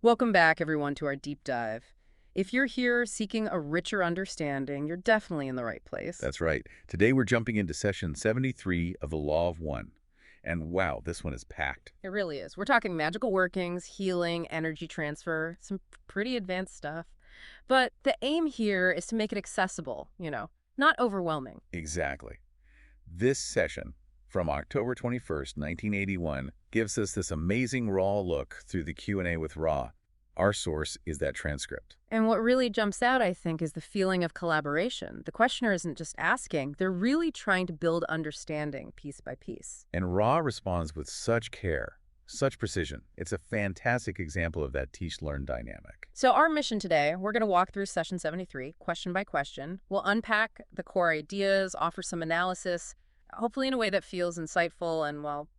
Welcome back, everyone, to our deep dive. If you're here seeking a richer understanding, you're definitely in the right place. That's right. Today we're jumping into session 73 of the Law of One. And wow, this one is packed. It really is. We're talking magical workings, healing, energy transfer, some pretty advanced stuff. But the aim here is to make it accessible, not overwhelming. Exactly. This session from October 21st, 1981 gives us this amazing raw look through the Q&A with Ra. Our source is that transcript. And what really jumps out, I think, is the feeling of collaboration. The questioner isn't just asking, they're really trying to build understanding piece by piece. And Ra responds with such care, such precision. It's a fantastic example of that teach-learn dynamic. So our mission today, we're going to walk through session 73, question by question. We'll unpack the core ideas, offer some analysis, hopefully in a way that feels insightful and, well,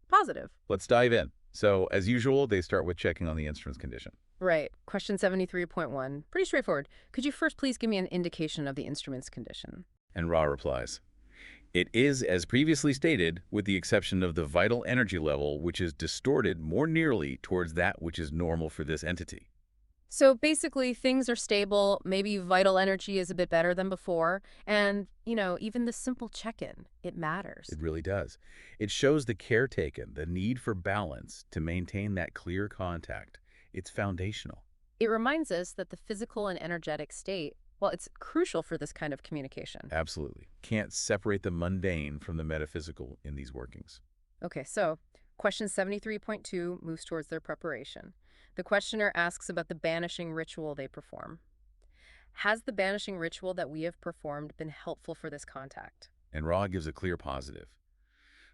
positive. Let's dive in. So, as usual, they start with checking on the instrument's condition. Right. Question 73.1. Pretty straightforward. Could you first please give me an indication of the instrument's condition? And Ra replies, "It is as previously stated, with the exception of the vital energy level, which is distorted more nearly towards that which is normal for this entity." So basically, things are stable, maybe vital energy is a bit better than before, and, even the simple check-in, it matters. It really does. It shows the care taken, the need for balance to maintain that clear contact. It's foundational. It reminds us that the physical and energetic state, well, it's crucial for this kind of communication. Absolutely. Can't separate the mundane from the metaphysical in these workings. Okay, so question 73.2 moves towards their preparation. The questioner asks about the banishing ritual they perform. Has the banishing ritual that we have performed been helpful for this contact? And Ra gives a clear positive.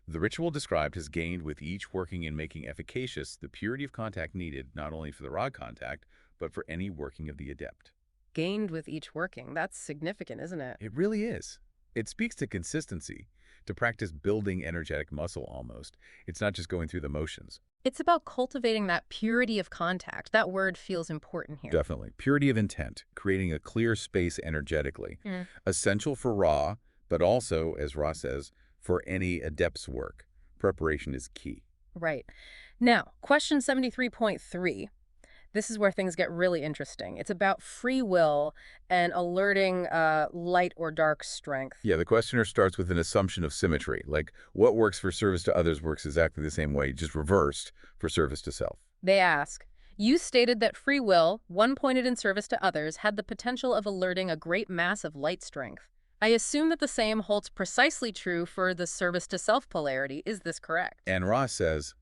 The ritual described has gained with each working in making efficacious the purity of contact needed not only for the Ra contact, but for any working of the adept. Gained with each working. That's significant, isn't it? It really is. It speaks to consistency, to practice building energetic muscle almost. It's not just going through the motions. It's about cultivating that purity of contact. That word feels important here. Definitely. Purity of intent, creating a clear space energetically. Mm. Essential for Ra, but also, as Ra says, for any adept's work. Preparation is key. Right. Now, question 73.3. This is where things get really interesting. It's about free will and alerting light or dark strength. Yeah, the questioner starts with an assumption of symmetry, like what works for service to others works exactly the same way, just reversed for service to self. They ask, you stated that free will, one pointed in service to others, had the potential of alerting a great mass of light strength. I assume that the same holds precisely true for the service to self polarity. Is this correct? And Ra says,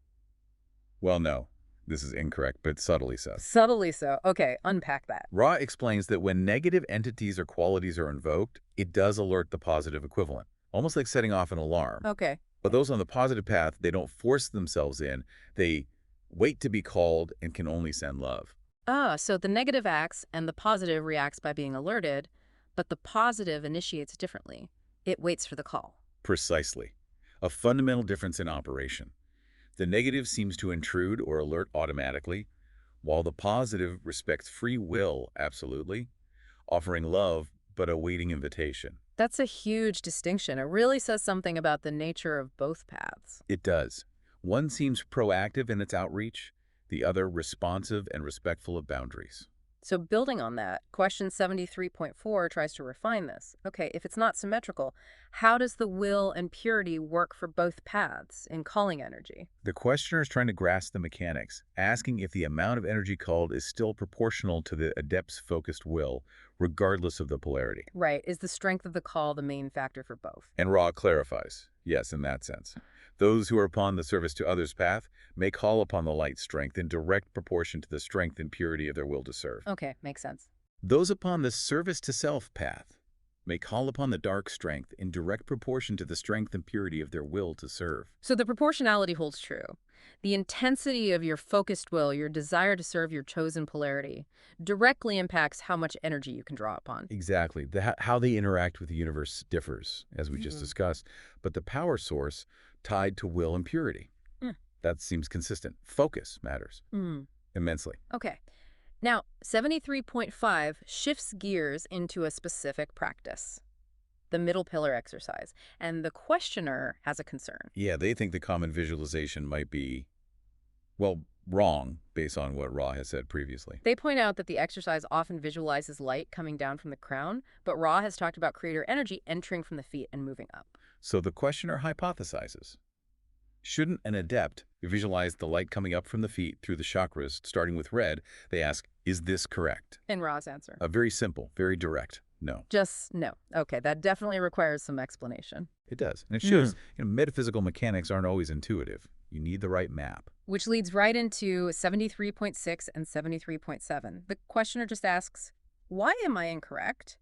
well, no, this is incorrect, but subtly so. Subtly so. Okay, unpack that. Ra explains that when negative entities or qualities are invoked, it does alert the positive equivalent, almost like setting off an alarm. Okay. But those on the positive path, they don't force themselves in. They wait to be called and can only send love. So the negative acts and the positive reacts by being alerted, but the positive initiates differently. It waits for the call. Precisely. A fundamental difference in operation. The negative seems to intrude or alert automatically, while the positive respects free will absolutely, offering love but awaiting invitation. That's a huge distinction. It really says something about the nature of both paths. It does. One seems proactive in its outreach, the other responsive and respectful of boundaries. So building on that, question 73.4 tries to refine this. Okay, if it's not symmetrical, how does the will and purity work for both paths in calling energy? The questioner is trying to grasp the mechanics, asking if the amount of energy called is still proportional to the adept's focused will, regardless of the polarity. Right. Is the strength of the call the main factor for both? And Ra clarifies, yes, in that sense. Those who are upon the service to others path may call upon the light strength in direct proportion to the strength and purity of their will to serve. Okay, makes sense. Those upon the service to self path may call upon the dark strength in direct proportion to the strength and purity of their will to serve. So the proportionality holds true. The intensity of your focused will, your desire to serve your chosen polarity, directly impacts how much energy you can draw upon. Exactly. How they interact with the universe differs, as we just discussed, but the power source tied to will and purity. Mm. That seems consistent. Focus matters immensely. Okay. Now, 73.5 shifts gears into a specific practice, the middle pillar exercise, and the questioner has a concern. Yeah, they think the common visualization might be, well, wrong based on what Ra has said previously. They point out that the exercise often visualizes light coming down from the crown, but Ra has talked about creator energy entering from the feet and moving up. So the questioner hypothesizes, shouldn't an adept visualize the light coming up from the feet through the chakras, starting with red? They ask, is this correct? And Ra's answer, A very simple, very direct no. just no. Okay, that definitely requires some explanation. It does. And it shows metaphysical mechanics aren't always intuitive. You need the right map. Which leads right into 73.6 and 73.7. The questioner just asks, why am I incorrect?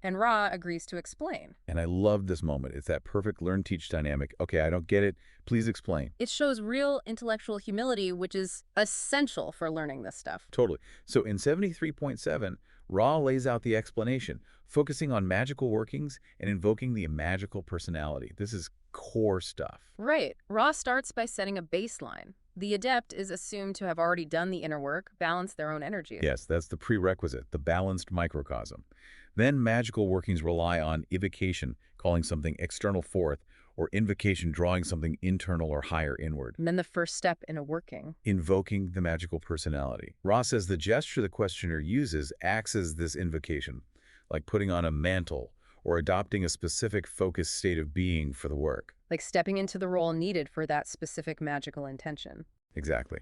And Ra agrees to explain. And I love this moment. It's that perfect learn-teach dynamic. Okay, I don't get it. Please explain. It shows real intellectual humility, which is essential for learning this stuff. Totally. So in 73.7, Ra lays out the explanation, focusing on magical workings and invoking the magical personality. This is core stuff. Right. Ra starts by setting a baseline. The adept is assumed to have already done the inner work, balanced their own energy. Yes, that's the prerequisite, the balanced microcosm. Then magical workings rely on evocation, calling something external forth, or invocation, drawing something internal or higher inward. And then the first step in a working. Invoking the magical personality. Ra says the gesture the questioner uses acts as this invocation, like putting on a mantle or adopting a specific focused state of being for the work. Like stepping into the role needed for that specific magical intention. Exactly.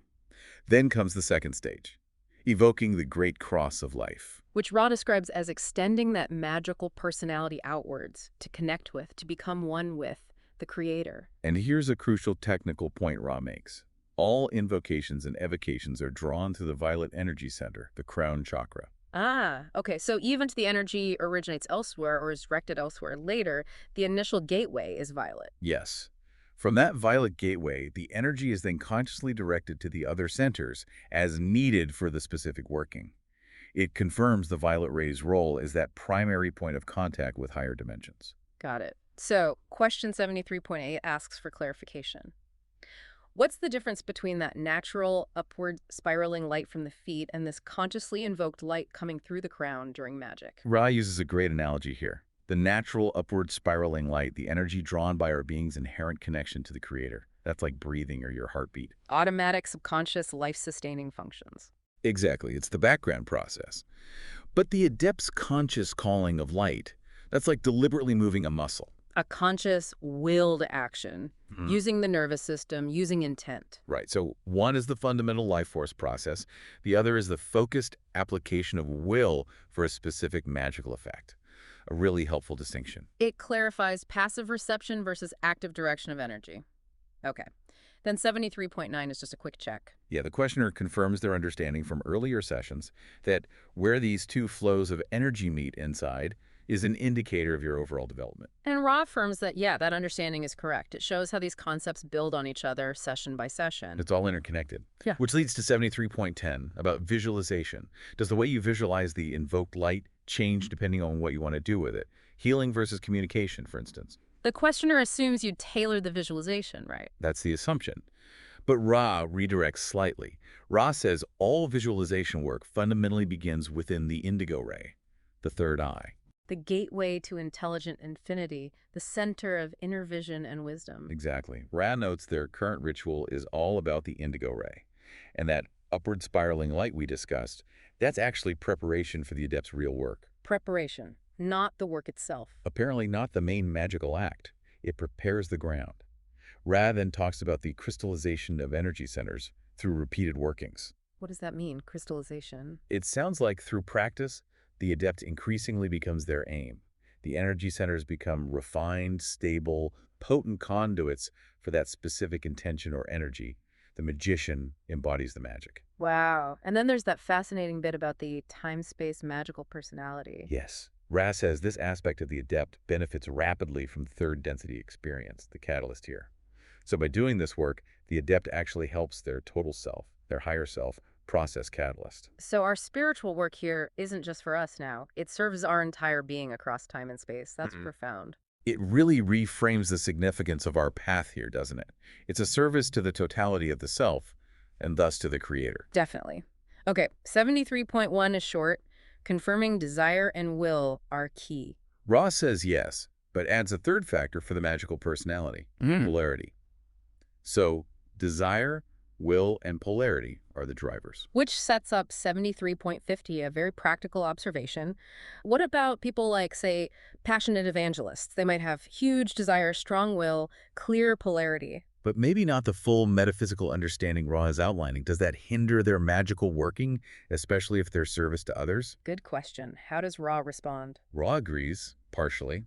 Then comes the second stage, evoking the great cross of life. Which Ra describes as extending that magical personality outwards to connect with, to become one with the creator. And here's a crucial technical point Ra makes. All invocations and evocations are drawn to the violet energy center, the crown chakra. Ah, okay. So even if the energy originates elsewhere or is directed elsewhere later, the initial gateway is violet. Yes. From that violet gateway, the energy is then consciously directed to the other centers as needed for the specific working. It confirms the violet ray's role as that primary point of contact with higher dimensions. Got it. So question 73.8 asks for clarification. What's the difference between that natural upward spiraling light from the feet and this consciously invoked light coming through the crown during magic? Ra uses a great analogy here. The natural upward spiraling light, the energy drawn by our being's inherent connection to the creator. That's like breathing or your heartbeat. Automatic, subconscious, life-sustaining functions. Exactly. It's the background process. But the adept's conscious calling of light, that's like deliberately moving a muscle. A conscious, willed action, using the nervous system, using intent. Right. So one is the fundamental life force process. The other is the focused application of will for a specific magical effect. A really helpful distinction. It clarifies passive reception versus active direction of energy. Okay. Then 73.9 is just a quick check. Yeah, the questioner confirms their understanding from earlier sessions that where these two flows of energy meet inside is an indicator of your overall development. And Ra affirms that, yeah, that understanding is correct. It shows how these concepts build on each other session by session. It's all interconnected. Yeah. Which leads to 73.10 about visualization. Does the way you visualize the invoked light change depending on what you want to do with it? Healing versus communication, for instance. The questioner assumes you tailor the visualization, right? That's the assumption. But Ra redirects slightly. Ra says all visualization work fundamentally begins within the indigo ray, the third eye. The gateway to intelligent infinity, the center of inner vision and wisdom. Exactly. Ra notes their current ritual is all about the indigo ray. And that upward spiraling light we discussed, that's actually preparation for the adept's real work. Preparation, not the work itself. Apparently not the main magical act. It prepares the ground. Ra then talks about the crystallization of energy centers through repeated workings. What does that mean, crystallization? It sounds like through practice, the adept increasingly becomes their aim. The energy centers become refined, stable, potent conduits for that specific intention or energy. The magician embodies the magic. Wow. And then there's that fascinating bit about the time-space magical personality. Yes. Ra says this aspect of the adept benefits rapidly from third density experience, the catalyst here. So by doing this work, the adept actually helps their total self, their higher self, process catalyst. So our spiritual work here isn't just for us now. It serves our entire being across time and space. That's profound. It really reframes the significance of our path here, doesn't it? It's a service to the totality of the self, and thus to the creator. Definitely. Okay, 73.1 is short. Confirming desire and will are key. Ra says yes, but adds a third factor for the magical personality, polarity. So, desire Will and polarity are the drivers. Which sets up 73.50, a very practical observation. What about people like, say, passionate evangelists? They might have huge desire, strong will, clear polarity. But maybe not the full metaphysical understanding Ra is outlining. Does that hinder their magical working, especially if they're service to others? Good question. How does Ra respond? Ra agrees, partially,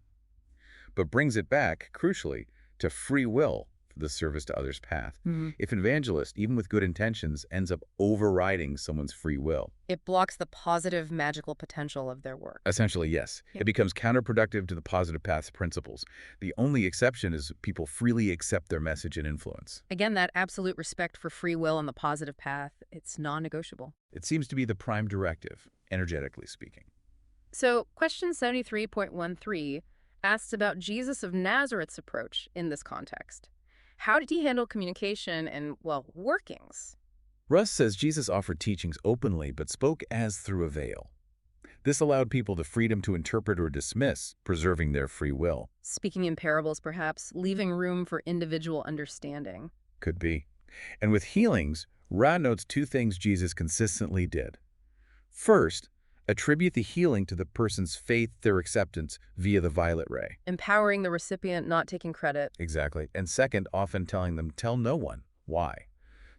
but brings it back, crucially, to free will for the service to others path. If an evangelist, even with good intentions, ends up overriding someone's free will, It blocks the positive magical potential of their work. essentially, yes, Yep. it becomes counterproductive to the positive path's principles. The only exception is people freely accept their message and influence. Again, that absolute respect for free will on the positive path, it's non-negotiable. It seems to be the prime directive, energetically speaking. So, question 73.13 asks about Jesus of Nazareth's approach in this context. How did he handle communication and, well, workings? Russ says Jesus offered teachings openly but spoke as through a veil. This allowed people the freedom to interpret or dismiss, preserving their free will. Speaking in parables, perhaps, leaving room for individual understanding. Could be. And with healings, Ra notes two things Jesus consistently did. First, attribute the healing to the person's faith, their acceptance, via the violet ray. Empowering the recipient, not taking credit. Exactly. And second, often telling them, tell no one. Why?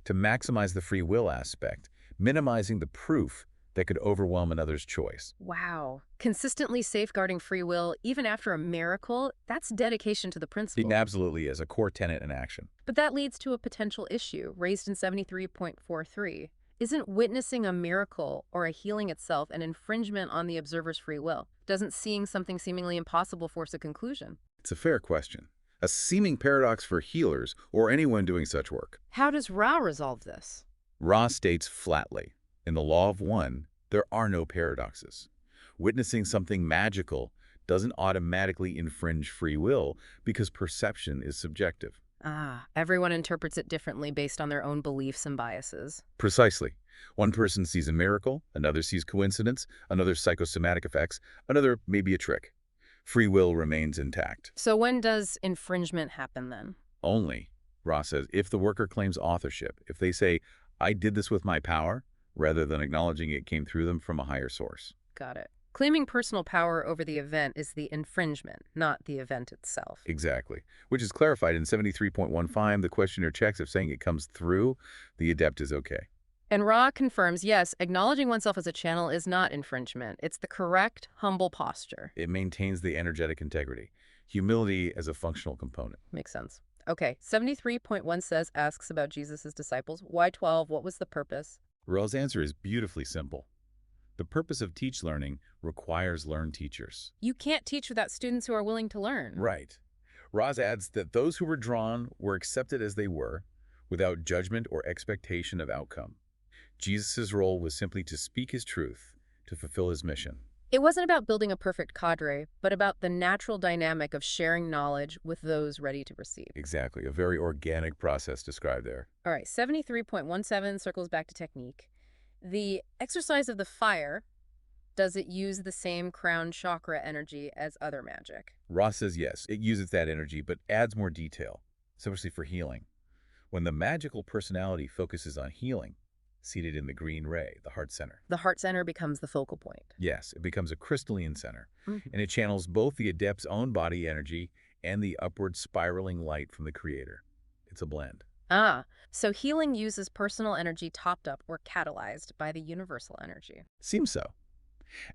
To maximize the free will aspect, minimizing the proof that could overwhelm another's choice. Wow. Consistently safeguarding free will, even after a miracle, that's dedication to the principle. It absolutely is a core tenet in action. But that leads to a potential issue, raised in 73.43. Isn't witnessing a miracle or a healing itself an infringement on the observer's free will? Doesn't seeing something seemingly impossible force a conclusion? It's a fair question. A seeming paradox for healers or anyone doing such work. How does Ra resolve this? Ra states flatly, in the law of one, there are no paradoxes. Witnessing something magical doesn't automatically infringe free will because perception is subjective. Everyone interprets it differently based on their own beliefs and biases. Precisely. One person sees a miracle, another sees coincidence, another psychosomatic effects, another maybe a trick. Free will remains intact. So when does infringement happen then? Only, Ra says, if the worker claims authorship, if they say, I did this with my power, rather than acknowledging it came through them from a higher source. Got it. Claiming personal power over the event is the infringement, not the event itself. Exactly. Which is clarified in 73.15. The questioner checks if saying it comes through, the adept is okay. And Ra confirms, yes, acknowledging oneself as a channel is not infringement. It's the correct, humble posture. It maintains the energetic integrity. Humility as a functional component. Makes sense. Okay, 73.1 asks about Jesus' disciples. Why 12? What was the purpose? Ra's answer is beautifully simple. The purpose of teach learning requires learned teachers. You can't teach without students who are willing to learn. Right. Ra's adds that those who were drawn were accepted as they were, without judgment or expectation of outcome. Jesus' role was simply to speak his truth, to fulfill his mission. It wasn't about building a perfect cadre, but about the natural dynamic of sharing knowledge with those ready to receive. Exactly, a very organic process described there. All right, 73.17 circles back to technique. The exercise of the fire, does it use the same crown chakra energy as other magic? Ra says yes, it uses that energy, but adds more detail, especially for healing. When the magical personality focuses on healing, seated in the green ray, the heart center. The heart center becomes the focal point. Yes, it becomes a crystalline center, Mhm. and it channels both the adept's own body energy and the upward spiraling light from the creator. It's a blend. So healing uses personal energy topped up or catalyzed by the universal energy. Seems so.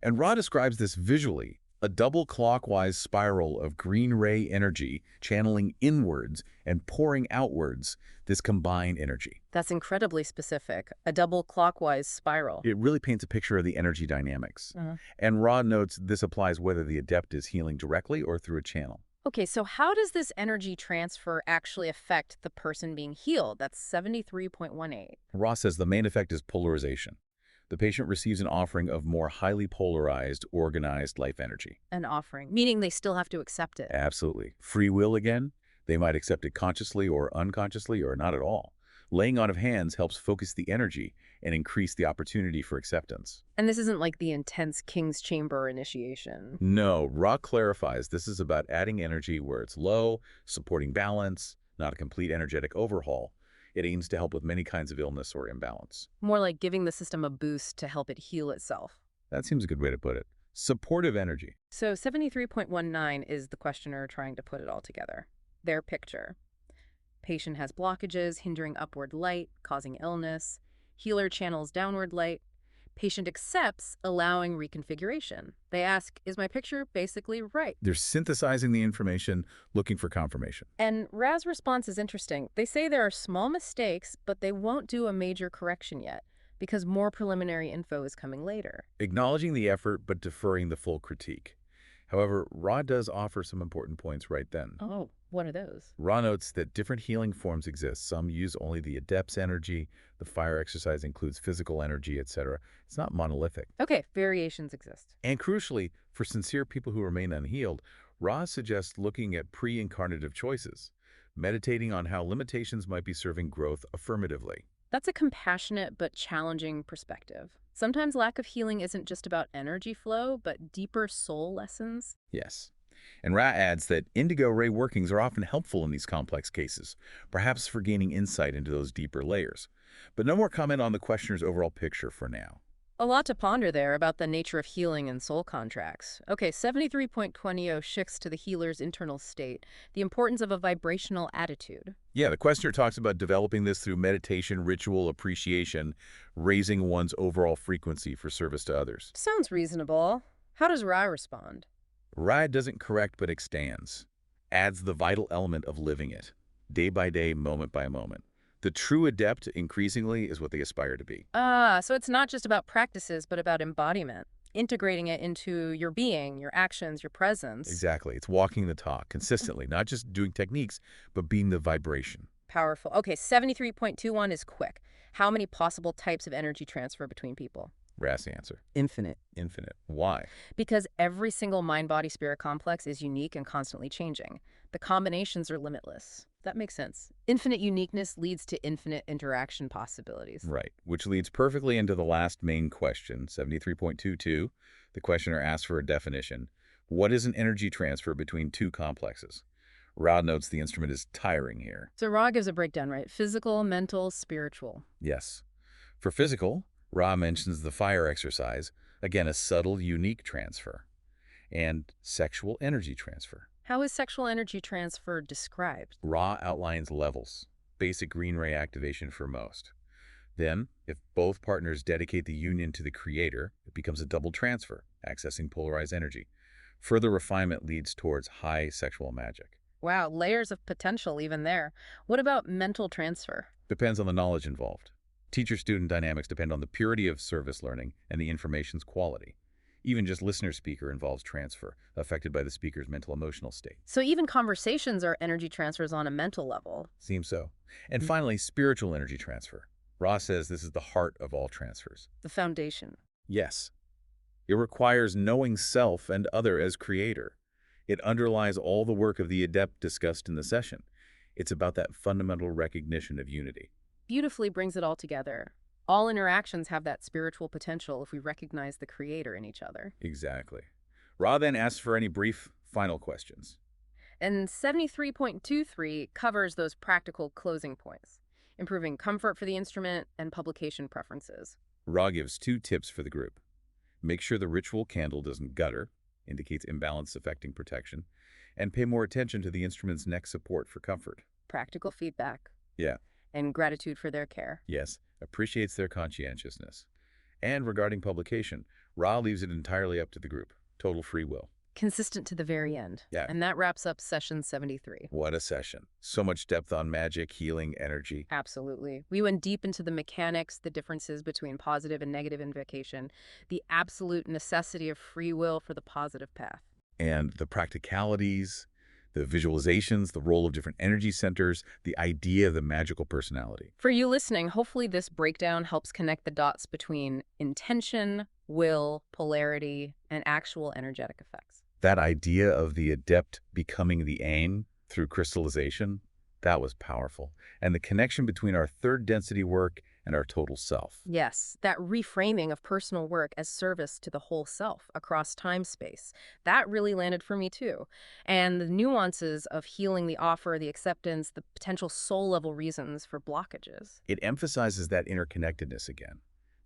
And Ra describes this visually, a double clockwise spiral of green ray energy channeling inwards and pouring outwards this combined energy. That's incredibly specific, a double clockwise spiral. It really paints a picture of the energy dynamics. Uh-huh. And Ra notes this applies whether the adept is healing directly or through a channel. Okay, so how does this energy transfer actually affect the person being healed? That's 73.18. Ra says the main effect is polarization. The patient receives an offering of more highly polarized, organized life energy. An offering, meaning they still have to accept it. Absolutely. Free will again? They might accept it consciously or unconsciously or not at all. Laying on of hands helps focus the energy and increase the opportunity for acceptance. And this isn't like the intense King's Chamber initiation. No, Ra clarifies this is about adding energy where it's low, supporting balance, not a complete energetic overhaul. It aims to help with many kinds of illness or imbalance. More like giving the system a boost to help it heal itself. That seems a good way to put it. Supportive energy. So 73.19 is the questioner trying to put it all together. Their picture. Patient has blockages hindering upward light, causing illness. Healer channels downward light. Patient accepts, allowing reconfiguration. They ask, is my picture basically right? They're synthesizing the information, looking for confirmation. And Raz's response is interesting. They say there are small mistakes, but they won't do a major correction yet, because more preliminary info is coming later. Acknowledging the effort, but deferring the full critique. However, Ra does offer some important points right then. Oh, what are those? Ra notes that different healing forms exist. Some use only the adept's energy. The fire exercise includes physical energy, etc. It's not monolithic. Okay, variations exist. And crucially, for sincere people who remain unhealed, Ra suggests looking at pre-incarnative choices, meditating on how limitations might be serving growth affirmatively. That's a compassionate but challenging perspective. Sometimes lack of healing isn't just about energy flow, but deeper soul lessons. Yes. And Ra adds that indigo ray workings are often helpful in these complex cases, perhaps for gaining insight into those deeper layers. But no more comment on the questioner's overall picture for now. A lot to ponder there about the nature of healing and soul contracts. Okay, 73.20 shifts to the healer's internal state, the importance of a vibrational attitude. Yeah, the questioner talks about developing this through meditation, ritual, appreciation, raising one's overall frequency for service to others. Sounds reasonable. How does Ra respond? Ra doesn't correct but expands, adds the vital element of living it, day by day, moment by moment. The true adept, increasingly, is what they aspire to be. So it's not just about practices, but about embodiment, integrating it into your being, your actions, your presence. Exactly. It's walking the talk consistently, not just doing techniques, but being the vibration. Powerful. Okay, 73.21 is quick. How many possible types of energy transfer between people? Ra's answer. Infinite. Infinite. Why? Because every single mind-body-spirit complex is unique and constantly changing. The combinations are limitless. That makes sense. Infinite uniqueness leads to infinite interaction possibilities. Right, which leads perfectly into the last main question, 73.22. The questioner asks for a definition. What is an energy transfer between two complexes? Ra notes the instrument is tiring here. So Ra gives a breakdown, right? Physical, mental, spiritual. Yes. For physical, Ra mentions the fire exercise, again a subtle, unique transfer, and sexual energy transfer. How is sexual energy transfer described? Ra outlines levels, basic green ray activation for most. Then, if both partners dedicate the union to the creator, it becomes a double transfer, accessing polarized energy. Further refinement leads towards high sexual magic. Wow, layers of potential even there. What about mental transfer? Depends on the knowledge involved. Teacher-student dynamics depend on the purity of service learning and the information's quality. Even just listener-speaker involves transfer, affected by the speaker's mental-emotional state. So even conversations are energy transfers on a mental level. Seems so. And finally, spiritual energy transfer. Ra says this is the heart of all transfers. The foundation. Yes. It requires knowing self and other as creator. It underlies all the work of the adept discussed in the session. It's about that fundamental recognition of unity. Beautifully brings it all together. All interactions have that spiritual potential if we recognize the creator in each other. Exactly. Ra then asks for any brief final questions. And 73.23 covers those practical closing points, improving comfort for the instrument and publication preferences. Ra gives 2 tips for the group. Make sure the ritual candle doesn't gutter, indicates imbalance affecting protection, and pay more attention to the instrument's neck support for comfort. Practical feedback. Yeah. And gratitude for their care. Yes, appreciates their conscientiousness. And regarding publication, Ra leaves it entirely up to the group. Total free will. Consistent to the very end. Yeah. And that wraps up session 73. What a session. So much depth on magic, healing, energy. Absolutely. We went deep into the mechanics, the differences between positive and negative invocation, the absolute necessity of free will for the positive path. And the practicalities, the visualizations, the role of different energy centers, the idea of the magical personality. For you listening, hopefully this breakdown helps connect the dots between intention, will, polarity, and actual energetic effects. That idea of the adept becoming the aim through crystallization, that was powerful. And the connection between our third density work and our total self. Yes, that reframing of personal work as service to the whole self across time-space, that really landed for me too. And the nuances of healing, the offer, the acceptance, the potential soul-level reasons for blockages. It emphasizes that interconnectedness again.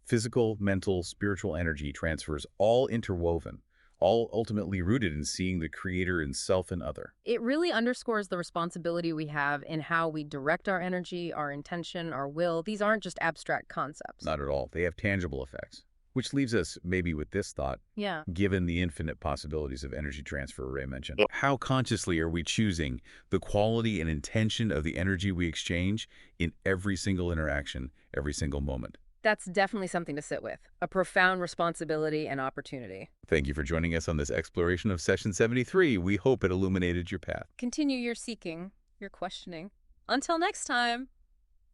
Physical, mental, spiritual energy transfers all interwoven, all ultimately rooted in seeing the creator in self and other. It really underscores the responsibility we have in how we direct our energy, our intention, our will. These aren't just abstract concepts. Not at all. They have tangible effects. Which leaves us maybe with this thought. Yeah. Given the infinite possibilities of energy transfer Ray mentioned, how consciously are we choosing the quality and intention of the energy we exchange in every single interaction, every single moment? That's definitely something to sit with. A profound responsibility and opportunity. Thank you for joining us on this exploration of Session 73. We hope it illuminated your path. Continue your seeking, your questioning. Until next time,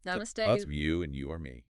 To namaste. us, you and you are me.